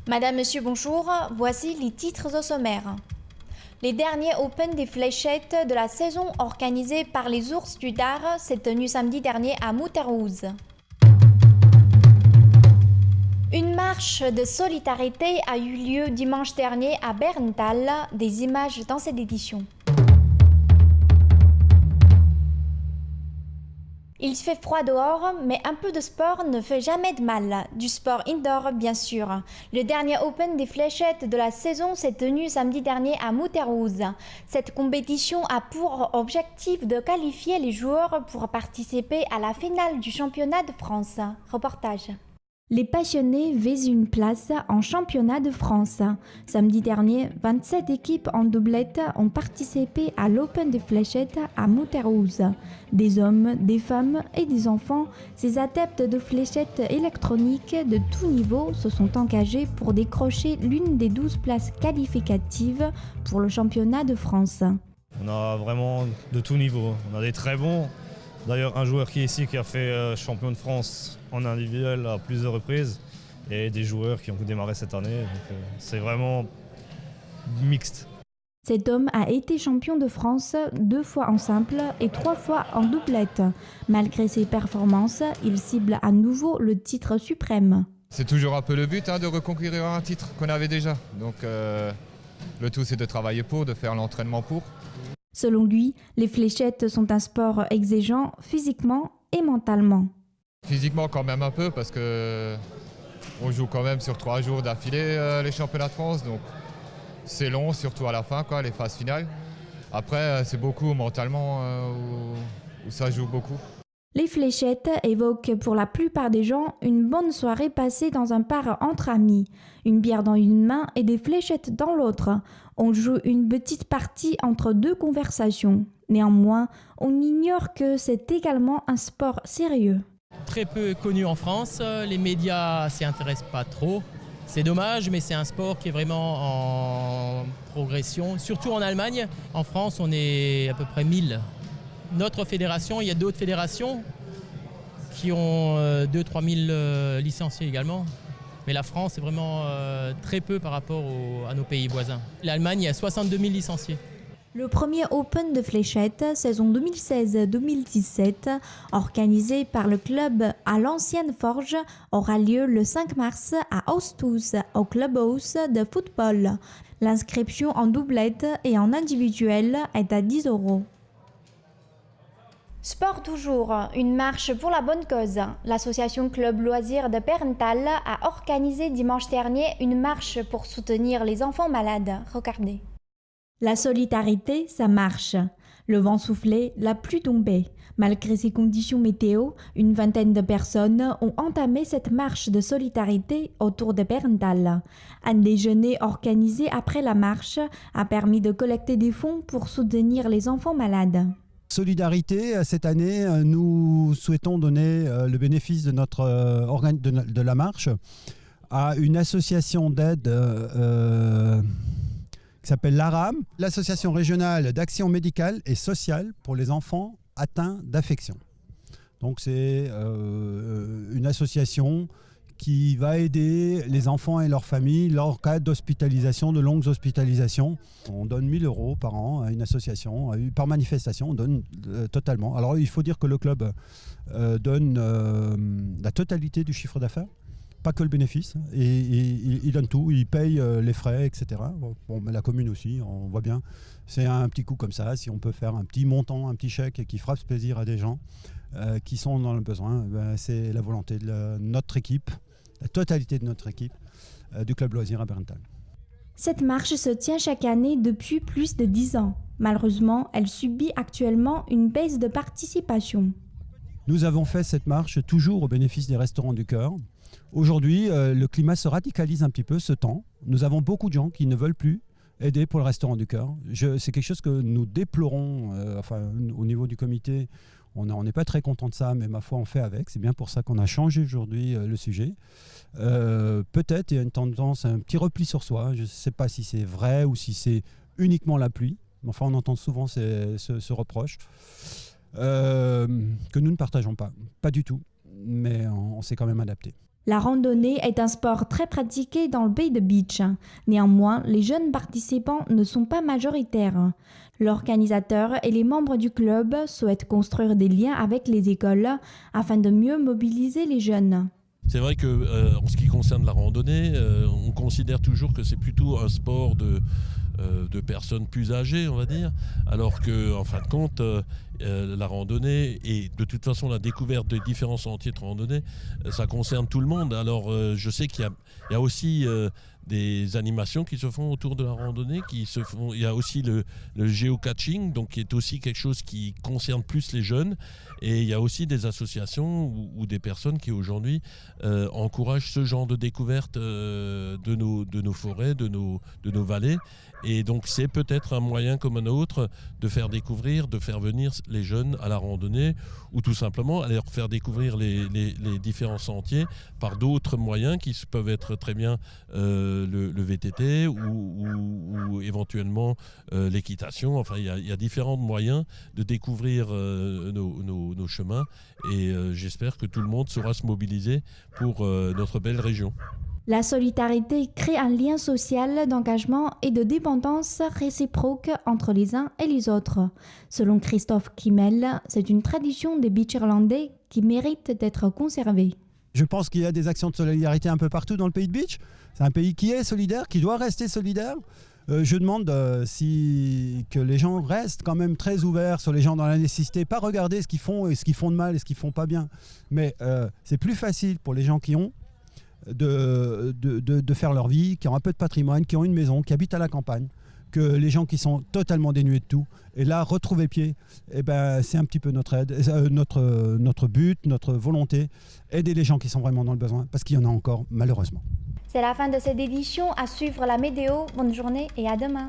Madame, Monsieur, bonjour. Voici les titres au sommaire. Les derniers Open des fléchettes de la saison organisés par les Ours du Dard s'est tenu samedi dernier à Mouterhouse. Une marche de solidarité a eu lieu dimanche dernier à Berntal, des images dans cette édition. Il fait froid dehors, mais un peu de sport ne fait jamais de mal. Du sport indoor, bien sûr. Le dernier Open des fléchettes de la saison s'est tenu samedi dernier à Mouterhouse. Cette compétition a pour objectif de qualifier les joueurs pour participer à la finale du championnat de France. Reportage. Les passionnés visent une place en championnat de France. Samedi dernier, 27 équipes en doublette ont participé à l'Open des fléchettes à Mouterhouse. Des hommes, des femmes et des enfants, ces adeptes de fléchettes électroniques de tout niveau se sont engagés pour décrocher l'une des 12 places qualificatives pour le championnat de France. On a vraiment de tout niveau. On a des très bons. D'ailleurs, un joueur qui est ici, qui a fait champion de France en individuel à plusieurs reprises, et des joueurs qui ont démarré cette année. Donc, c'est vraiment mixte. Cet homme a été champion de France 2 fois en simple et 3 fois en doublette. Malgré ses performances, il cible à nouveau le titre suprême. C'est toujours un peu le but de reconquérir un titre qu'on avait déjà. Donc le tout, c'est de travailler pour, de faire l'entraînement pour. Selon lui, les fléchettes sont un sport exigeant physiquement et mentalement. Physiquement quand même un peu parce que on joue quand même sur 3 jours d'affilée les championnats de France. Donc c'est long, surtout à la fin, les phases finales. Après, c'est beaucoup mentalement où ça joue beaucoup. Les fléchettes évoquent pour la plupart des gens une bonne soirée passée dans un bar entre amis. Une bière dans une main et des fléchettes dans l'autre. On joue une petite partie entre 2 conversations. Néanmoins, on ignore que c'est également un sport sérieux. Très peu connu en France, les médias s'y intéressent pas trop. C'est dommage, mais c'est un sport qui est vraiment en progression, surtout en Allemagne. En France, on est à peu près 1000. Notre fédération, il y a d'autres fédérations qui ont 2-3 000 licenciés également. Mais la France, c'est vraiment très peu par rapport à nos pays voisins. L'Allemagne, il y a 62 000 licenciés. Le premier Open de fléchettes, saison 2016-2017, organisé par le club à l'Ancienne Forge, aura lieu le 5 mars à Osthouse, au clubhouse de football. L'inscription en doublette et en individuel est à 10 €. Sport toujours, une marche pour la bonne cause. L'association Club Loisirs de Berntal a organisé dimanche dernier une marche pour soutenir les enfants malades. Regardez. La solidarité, ça marche. Le vent soufflait, la pluie tombait. Malgré ces conditions météo, une vingtaine de personnes ont entamé cette marche de solidarité autour de Berntal. Un déjeuner organisé après la marche a permis de collecter des fonds pour soutenir les enfants malades. Solidarité, cette année, nous souhaitons donner le bénéfice de de la marche à une association d'aide qui s'appelle l'ARAM, l'Association régionale d'action médicale et sociale pour les enfants atteints d'affection. Donc c'est une association qui va aider les enfants et leurs familles lors cas d'hospitalisation, de longues hospitalisations. On donne 1 000 € par an à une association, par manifestation, on donne totalement. Alors il faut dire que le club donne la totalité du chiffre d'affaires, pas que le bénéfice, et il donne tout, il paye les frais, etc. Bon, mais la commune aussi, on voit bien, c'est un petit coup comme ça, si on peut faire un petit montant, un petit chèque qui frappe plaisir à des gens qui sont dans le besoin, c'est la volonté de notre équipe, la totalité de notre équipe du Club Loisirs à Berntal. Cette marche se tient chaque année depuis plus de 10 ans. Malheureusement, elle subit actuellement une baisse de participation. Nous avons fait cette marche toujours au bénéfice des Restos du Cœur. Aujourd'hui, le climat se radicalise un petit peu, ce temps. Nous avons beaucoup de gens qui ne veulent plus aider pour le Restaurant du Cœur. C'est quelque chose que nous déplorons, au niveau du comité. On n'est pas très content de ça, mais ma foi, on fait avec. C'est bien pour ça qu'on a changé aujourd'hui le sujet. Peut-être il y a une tendance, un petit repli sur soi. Je ne sais pas si c'est vrai ou si c'est uniquement la pluie. Enfin, on entend souvent ce reproche que nous ne partageons pas. Pas du tout, mais on s'est quand même adapté. La randonnée est un sport très pratiqué dans le Pays de Bitche. Néanmoins, les jeunes participants ne sont pas majoritaires. L'organisateur et les membres du club souhaitent construire des liens avec les écoles afin de mieux mobiliser les jeunes. C'est vrai que en ce qui concerne la randonnée, on considère toujours que c'est plutôt un sport de personnes plus âgées, on va dire, alors qu'en fin de compte, la randonnée et de toute façon la découverte des différents sentiers de randonnée, ça concerne tout le monde. Alors je sais qu'il y a aussi des animations qui se font autour de la randonnée, il y a aussi le géocaching, donc qui est aussi quelque chose qui concerne plus les jeunes, et il y a aussi des associations ou des personnes qui aujourd'hui encouragent ce genre de découverte de nos forêts, de nos vallées, et donc c'est peut-être un moyen comme un autre de faire découvrir, de faire venir les jeunes à la randonnée, ou tout simplement à leur faire découvrir les différents sentiers par d'autres moyens qui peuvent être très bien le VTT ou éventuellement l'équitation. Enfin, il y a différents moyens de découvrir nos chemins, et j'espère que tout le monde saura se mobiliser pour notre belle région. La solidarité crée un lien social d'engagement et de dépendance réciproque entre les uns et les autres. Selon Christophe Kimmel, c'est une tradition des Beach Irlandais qui mérite d'être conservée. Je pense qu'il y a des actions de solidarité un peu partout dans le pays de Bitche. C'est un pays qui est solidaire, qui doit rester solidaire. Je demande que les gens restent quand même très ouverts sur les gens dans la nécessité, pas regarder ce qu'ils font et ce qu'ils font de mal et ce qu'ils font pas bien. Mais c'est plus facile pour les gens qui ont de faire leur vie, qui ont un peu de patrimoine, qui ont une maison, qui habitent à la campagne, que les gens qui sont totalement dénués de tout. Et là, retrouver pied, eh ben, c'est un petit peu notre aide, notre but, notre volonté, aider les gens qui sont vraiment dans le besoin, parce qu'il y en a encore, malheureusement. C'est la fin de cette édition. À suivre la météo. Bonne journée et à demain.